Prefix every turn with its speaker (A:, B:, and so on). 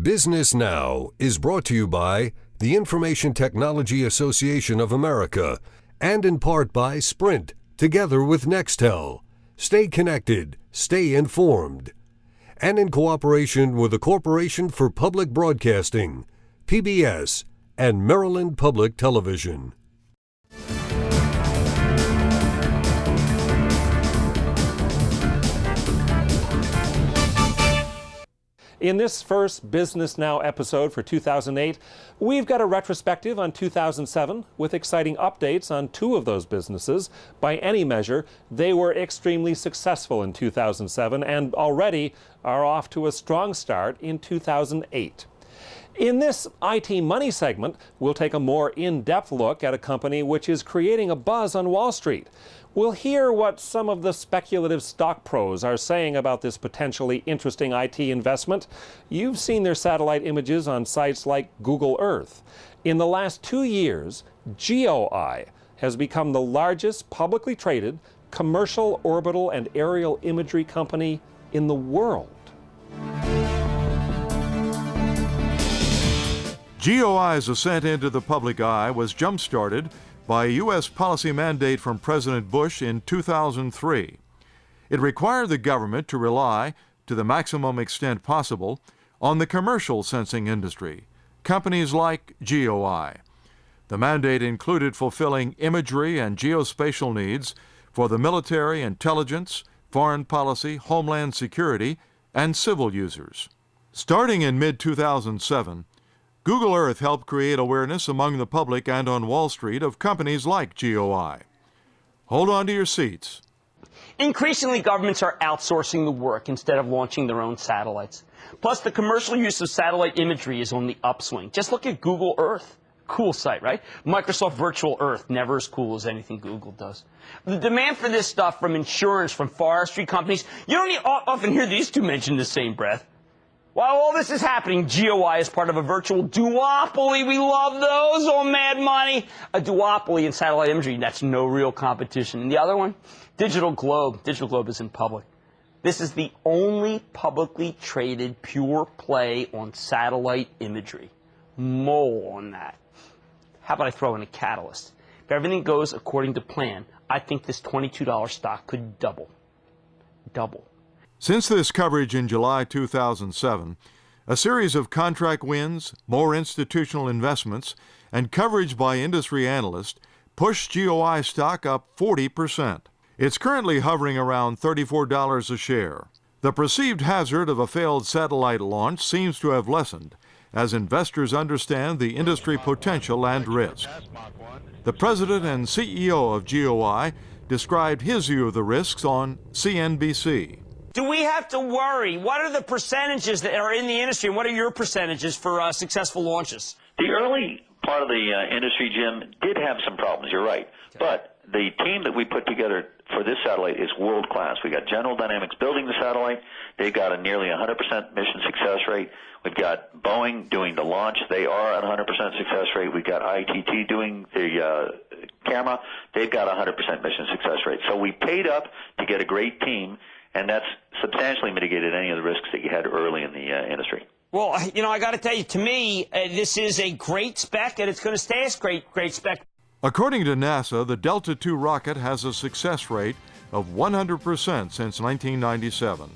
A: Business Now is brought to you by the Information Technology Association of America and in part by Sprint, together with Nextel. Stay connected, stay informed. And in cooperation with the Corporation for Public Broadcasting, PBS, and Maryland Public Television.
B: In this first Business Now episode for 2008, we've got a retrospective on 2007 with exciting updates on two of those businesses. By any measure, they were extremely successful in 2007 and already are off to a strong start in 2008. In this IT Money segment, we'll take a more in-depth look at a company which is creating a buzz on Wall Street. We'll hear what some of the speculative stock pros are saying about this potentially interesting IT investment. You've seen their satellite images on sites like Google Earth. In the last 2 years, GeoEye has become the largest publicly traded commercial orbital and aerial imagery company in the world.
C: GeoEye's ascent into the public eye was jump-started by a U.S. policy mandate from President Bush in 2003. It required the government to rely, to the maximum extent possible, on the commercial sensing industry, companies like GeoEye. The mandate included fulfilling imagery and geospatial needs for the military, intelligence, foreign policy, homeland security, and civil users. Starting in mid-2007, Google Earth helped create awareness among the public and on Wall Street of companies like GeoEye. Hold on to your seats.
D: Increasingly, governments are outsourcing the work instead of launching their own satellites. Plus, the commercial use of satellite imagery is on the upswing. Just look at Google Earth. Cool site, right? Microsoft Virtual Earth, never as cool as anything Google does. The demand for this stuff from insurance, from forestry companies, you don't often hear these two mentioned in the same breath. While all this is happening, GeoEye is part of a virtual duopoly. We love those, oh mad money. A duopoly in satellite imagery, that's no real competition. And the other one, Digital Globe. Digital Globe is in public. This is the only publicly traded pure play on satellite imagery. Mole on that. How about I throw in a catalyst? If everything goes according to plan, I think this $22 stock could double. Double.
C: Since this coverage in July 2007, a series of contract wins, more institutional investments, and coverage by industry analysts pushed GeoEye stock up 40%. It's currently hovering around $34 a share. The perceived hazard of a failed satellite launch seems to have lessened as investors understand the industry potential and risk. The president and CEO of GeoEye described his view of the risks on CNBC.
D: Do we have to worry? What are the percentages that are in the industry, and what are your percentages for successful launches?
E: The early part of the industry, Jim, did have some problems, you're right. Okay. But the team that we put together for this satellite is world-class. We got General Dynamics building the satellite. They've got a nearly 100% mission success rate. We've got Boeing doing the launch. They are at 100% success rate. We've got ITT doing the camera. They've got a 100% mission success rate. So we paid up to get a great team, and that's substantially mitigated any of the risks that you had early in the industry.
D: Well, you know, I got to tell you, to me, this is a great spec, and it's going to stay a great spec.
C: According to NASA, the Delta II rocket has a success rate of 100% since 1997.